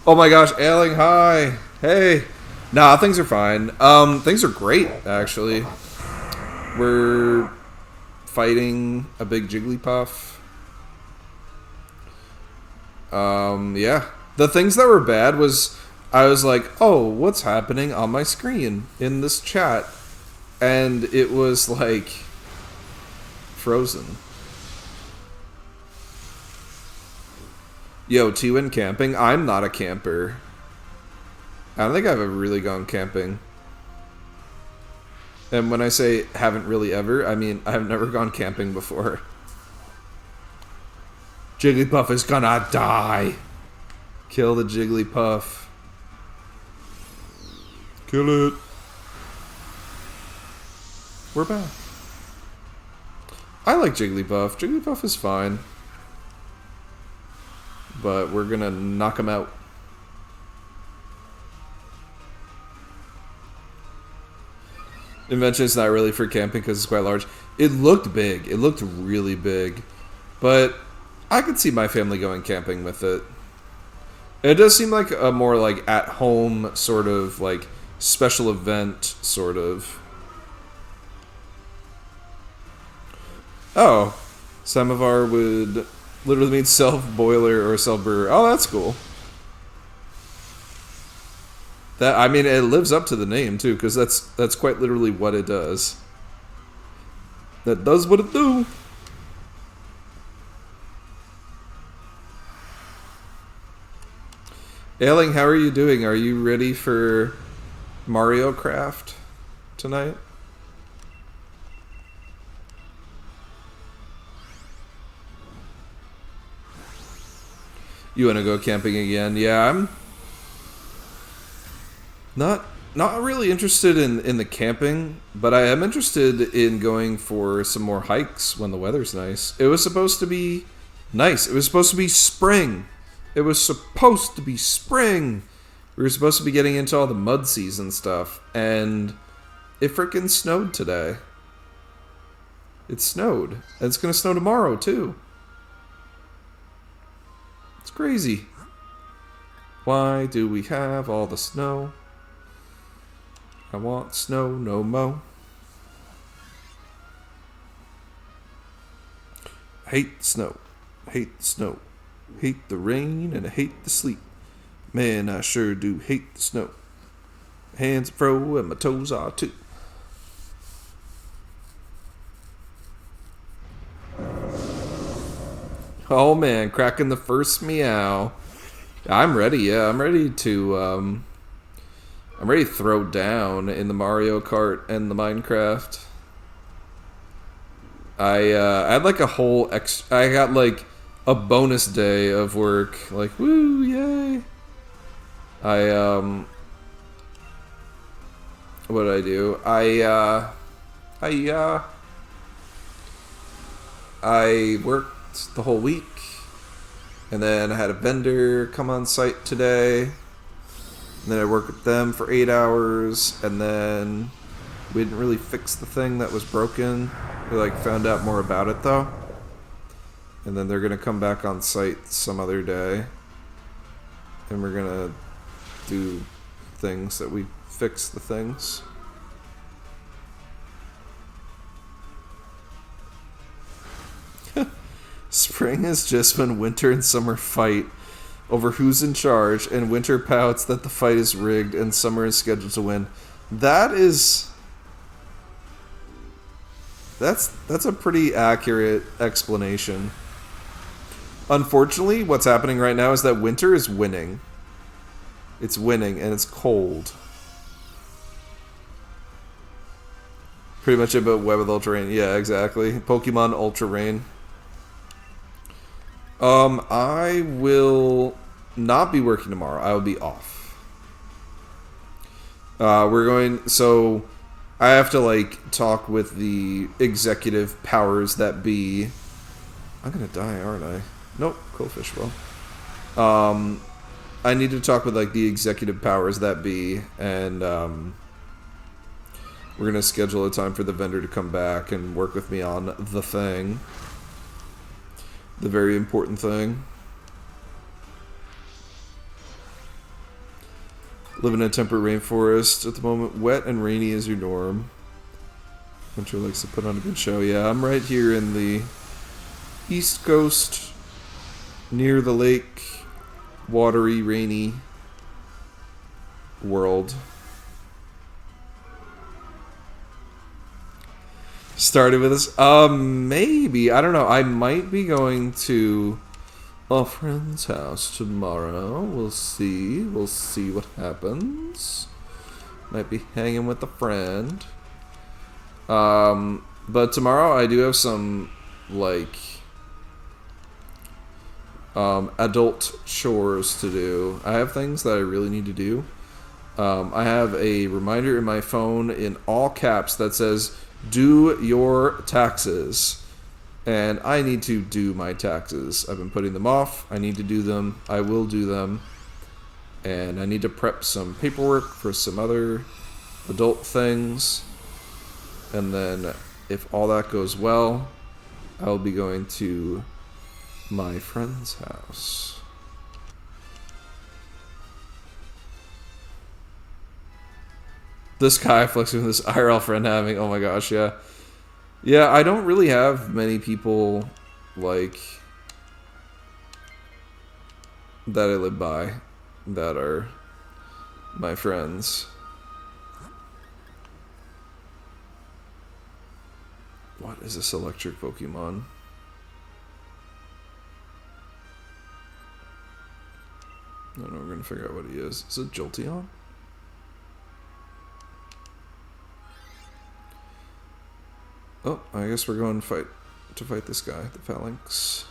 Oh my gosh, Ailing, hi. Hey. Nah, things are fine. Things are great, actually. We're fighting a big Jigglypuff. Yeah. The things that were bad was I was like, oh, what's happening on my screen in this chat? And it was like frozen. Yo, T-Win camping? I'm not a camper. I don't think I've ever really gone camping. And when I say haven't really ever, I mean I've never gone camping before. Jigglypuff is gonna die. Kill the Jigglypuff. Kill it. We're back. I like Jigglypuff. Jigglypuff is fine. But we're gonna knock him out. Invention is not really for camping because it's quite large. It looked big. It looked really big. But I could see my family going camping with it. It does seem like a more like at-home sort of like special event sort of. Oh, Samovar would literally mean self-boiler or self-brewer. Oh, that's cool. That, I mean, it lives up to the name too, because that's quite literally what it does. That does what it do. Ailing, how are you doing? Are you ready for Mario Craft tonight? You want to go camping again? Yeah, I'm not really interested in the camping, but I am interested in going for some more hikes when the weather's nice. It was supposed to be nice. It was supposed to be spring. It was supposed to be spring. We were supposed to be getting into all the mud season stuff, and it frickin' snowed today. It snowed. And it's gonna snow tomorrow, too. It's crazy. Why do we have all the snow? I want snow no mo. I hate snow. I hate snow. Hate the rain and I hate the sleet. Man, I sure do hate the snow. Hands are fro and my toes are too. Oh man, cracking the first meow. I'm ready, yeah. I'm ready to throw down in the Mario Kart and the Minecraft. I had like a whole I got like a bonus day of work. Like, woo, yay. what did I do? I worked the whole week, and then I had a vendor come on site today, and then I worked with them for 8 hours, and then we didn't really fix the thing that was broken. We like found out more about it though, and then they're gonna come back on site some other day, and we're gonna do things that we fix the things. Spring has just been winter and summer fight over who's in charge, and winter pouts that the fight is rigged and summer is scheduled to win. That's a pretty accurate explanation. Unfortunately, what's happening right now is that winter is winning. It's winning, and it's cold. Pretty much about Web with Ultra Rain. Yeah, exactly. Pokemon Ultra Rain. I will not be working tomorrow. I will be off. So I have to, like, talk with the executive powers that be. I'm gonna die, aren't I? Nope, cool fish well. I need to talk with, like, the executive powers that be, and, we're gonna schedule a time for the vendor to come back and work with me on the thing. The very important thing. Live in a temperate rainforest at the moment. Wet and rainy is your norm. Winter likes to put on a good show. Yeah, I'm right here in the East Coast, near the lake, watery, rainy world. Started with this? Maybe. I don't know. I might be going to a friend's house tomorrow. We'll see. We'll see what happens. Might be hanging with a friend. But tomorrow I do have some, like, adult chores to do. I have things that I really need to do. I have a reminder in my phone in all caps that says, "Do your taxes." And I need to do my taxes. I've been putting them off. I need to do them. I will do them. And I need to prep some paperwork for some other adult things. And then, if all that goes well, I'll be going to my friend's house. This guy flexing with this IRL friend having, oh my gosh, yeah. Yeah, I don't really have many people, like, that I live by that are my friends. What is this electric Pokemon? I don't know, we're going to figure out what he is. Is it Jolteon? Oh, I guess we're going to fight this guy, the Phalanx.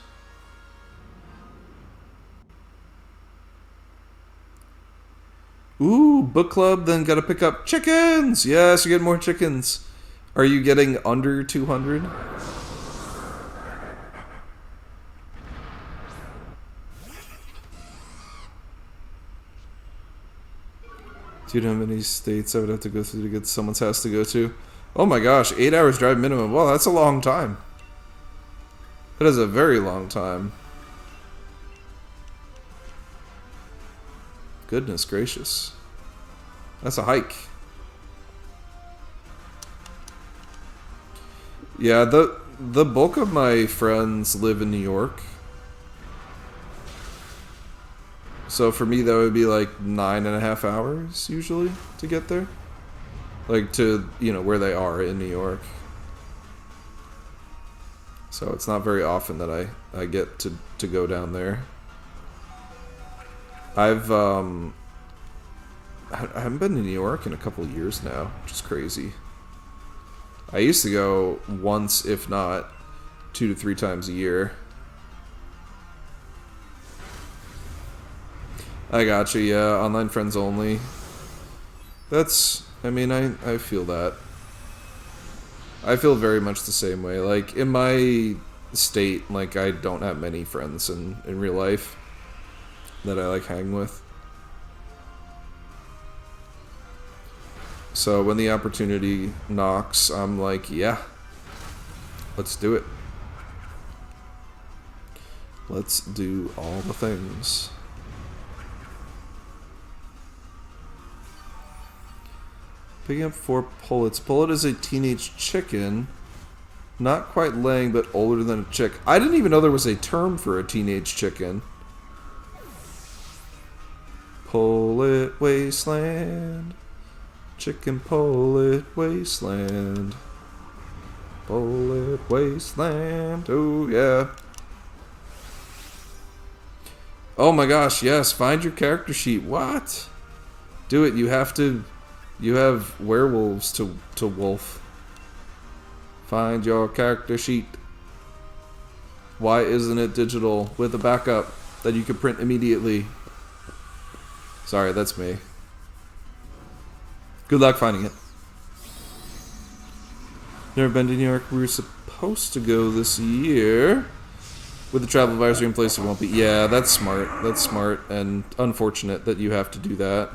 Ooh, book club, then gotta pick up chickens! Yes, you get more chickens. Are you getting under 200? Do you know how many states I would have to go through to get someone's house to go to? Oh my gosh, 8 hours drive minimum. Well, that's a long time. That is a very long time. Goodness gracious. That's a hike. Yeah, the bulk of my friends live in New York. So for me, that would be like 9.5 hours usually to get there. Like to, you know, where they are in New York. So it's not very often that I get to go down there. I haven't been to New York in a couple of years now, which is crazy. I used to go once, if not 2 to 3 times a year. I gotcha, yeah. Online friends only. That's, I mean, I feel that. I feel very much the same way. Like, in my state, like, I don't have many friends in real life that I, like, hang with. So when the opportunity knocks, I'm like, yeah, let's do it. Let's do all the things. Picking up 4 pullets. Pullet is a teenage chicken. Not quite laying, but older than a chick. I didn't even know there was a term for a teenage chicken. Pullet wasteland. Chicken pullet wasteland. Pullet wasteland. Oh, yeah. Oh my gosh, yes. Find your character sheet. What? Do it. You have to... You have werewolves to wolf. Find your character sheet. Why isn't it digital with a backup that you can print immediately? Sorry, that's me. Good luck finding it. Never been to New York. We were supposed to go this year. With the travel advisory in place, it won't be. Yeah, that's smart. That's smart and unfortunate that you have to do that.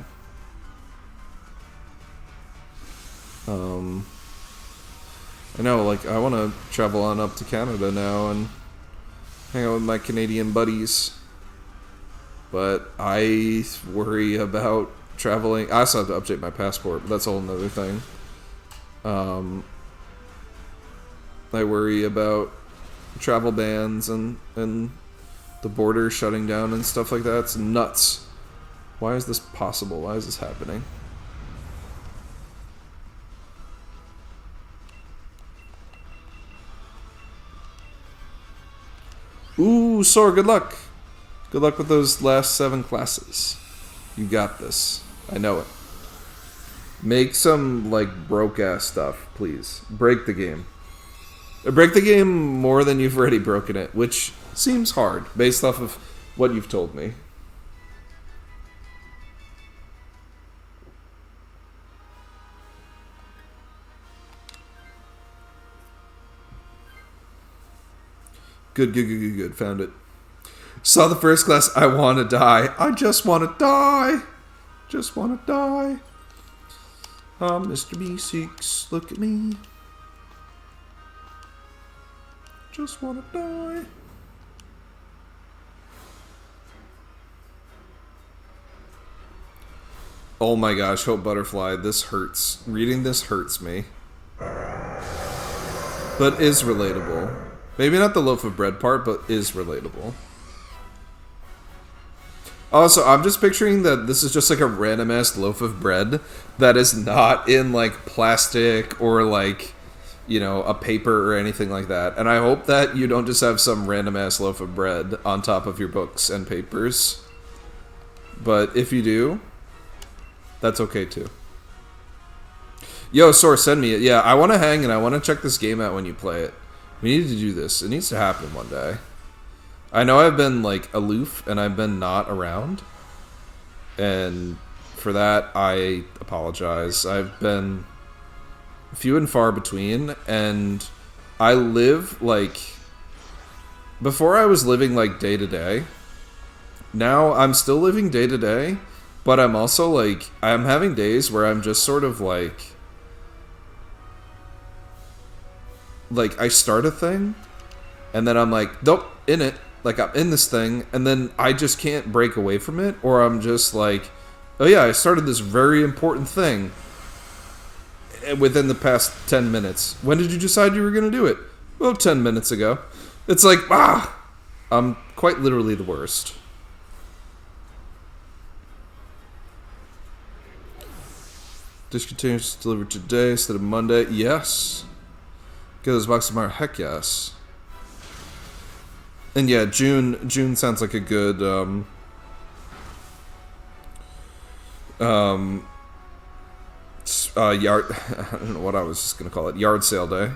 I know, like, I want to travel on up to Canada now and hang out with my Canadian buddies. But I worry about traveling. I also have to update my passport, but that's a whole nother thing. I worry about travel bans and the border shutting down and stuff like that. It's nuts. Why is this possible? Why is this happening? Ooh, Sora, good luck. Good luck with those last 7 classes. You got this. I know it. Make some, like, broke-ass stuff, please. Break the game. Break the game more than you've already broken it, which seems hard, based off of what you've told me. Good. Found it. Saw the first class. I want to die. I just want to die. Just want to die. Mr. B6, look at me. Just want to die. Oh my gosh, Hope Butterfly. This hurts. Reading this hurts me. But is relatable. Maybe not the loaf of bread part, but is relatable. Also, I'm just picturing that this is just like a random-ass loaf of bread that is not in, like, plastic or, like, you know, a paper or anything like that. And I hope that you don't just have some random-ass loaf of bread on top of your books and papers. But if you do, that's okay, too. Yo, Sora, send me it. Yeah, I want to hang and I want to check this game out when you play it. We need to do this. It needs to happen one day. I know I've been, like, aloof and I've been not around. And for that, I apologize. I've been few and far between. And I live, like... Before I was living, like, day to day. Now I'm still living day to day. But I'm also, like... I'm having days where I'm just sort of, like... Like, I start a thing, and then I'm like, nope, in it. Like, I'm in this thing, and then I just can't break away from it, or I'm just like, oh yeah, I started this very important thing within the past 10 minutes. When did you decide you were going to do it? Well, 10 minutes ago. It's like, I'm quite literally the worst. Discontinuous delivered today instead of Monday. Yes. Get those boxes tomorrow. Heck yes. And yeah, June sounds like a good yard. I don't know what I was just gonna call it. Yard sale day.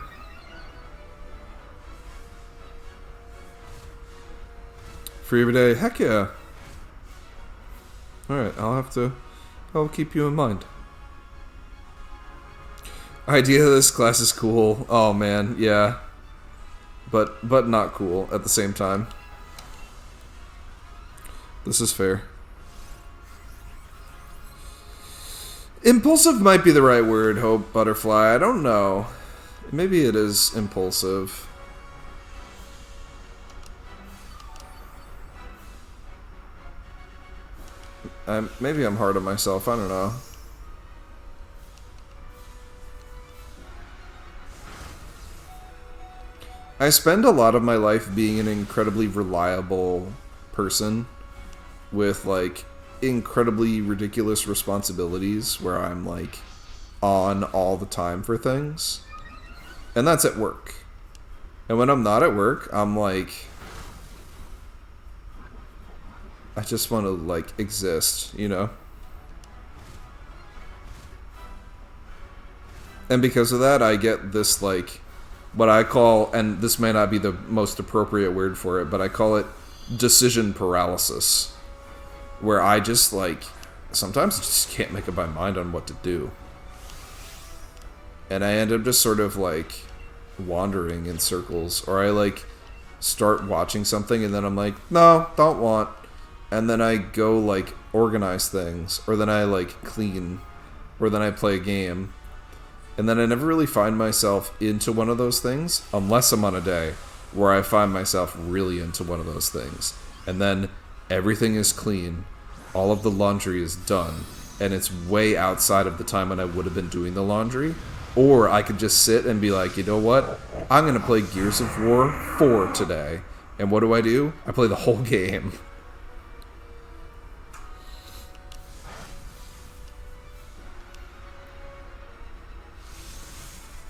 Free every day. Heck yeah. All right, I'll keep you in mind. Idea of this class is cool. Oh man, yeah. But not cool at the same time. This is fair. Impulsive might be the right word, Hope Butterfly. I don't know. Maybe it is impulsive. Maybe I'm hard on myself. I don't know. I spend a lot of my life being an incredibly reliable person with, like, incredibly ridiculous responsibilities where I'm, like, on all the time for things. And that's at work. And when I'm not at work, I'm like... I just want to, like, exist, you know? And because of that, I get this, like... what I call, and this may not be the most appropriate word for it, but I call it decision paralysis. Where I just, like, sometimes just can't make up my mind on what to do. And I end up just sort of, like, wandering in circles. Or I, like, start watching something and then I'm like, no, don't want. And then I go, like, organize things. Or then I, like, clean. Or then I play a game. And then I never really find myself into one of those things, unless I'm on a day where I find myself really into one of those things. And then everything is clean, all of the laundry is done, and it's way outside of the time when I would have been doing the laundry. Or I could just sit and be like, you know what? I'm going to play Gears of War 4 today. And what do? I play the whole game.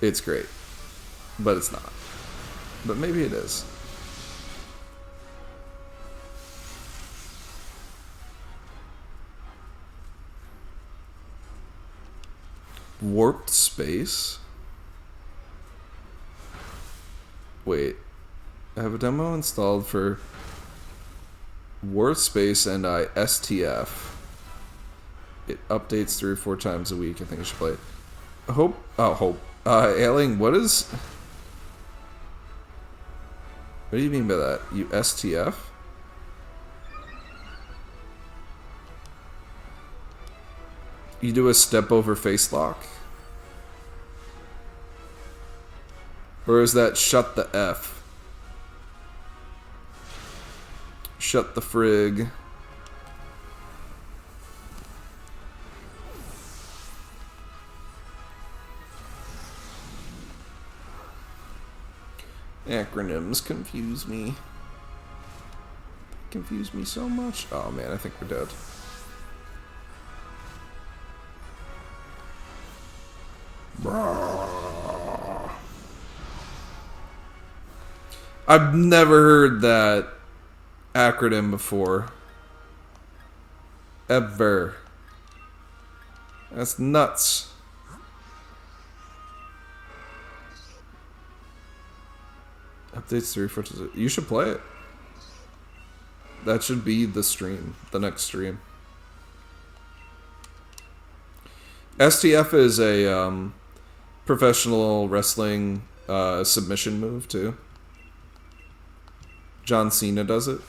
It's great. But it's not. But maybe it is. Warped space? Wait. I have a demo installed for Warped Space and I STF. It updates 3 or 4 times a week. I think I should play it. Hope. Ailing, what is... What do you mean by that? You STF? You do a step over face lock? Or is that shut the F? Shut the frig. Acronyms confuse me. Confuse me so much. Oh man, I think we're dead. I've never heard that acronym before. Ever. That's nuts. Updates 3 for you should play it. That should be the stream, the next stream. STF is a professional wrestling submission move too. John Cena does it.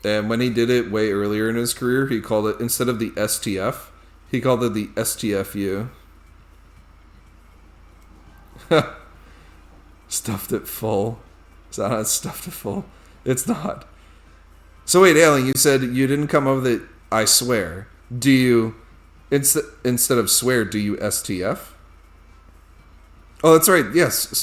And when he did it way earlier in his career, he called it, instead of the STF, he called it the STFU. Stuffed it full. It's not stuffed it full. It's not. So wait, Ailing, you said you didn't come up with it, I swear. Do you, instead of swear, do you STF? Oh, that's right, yes.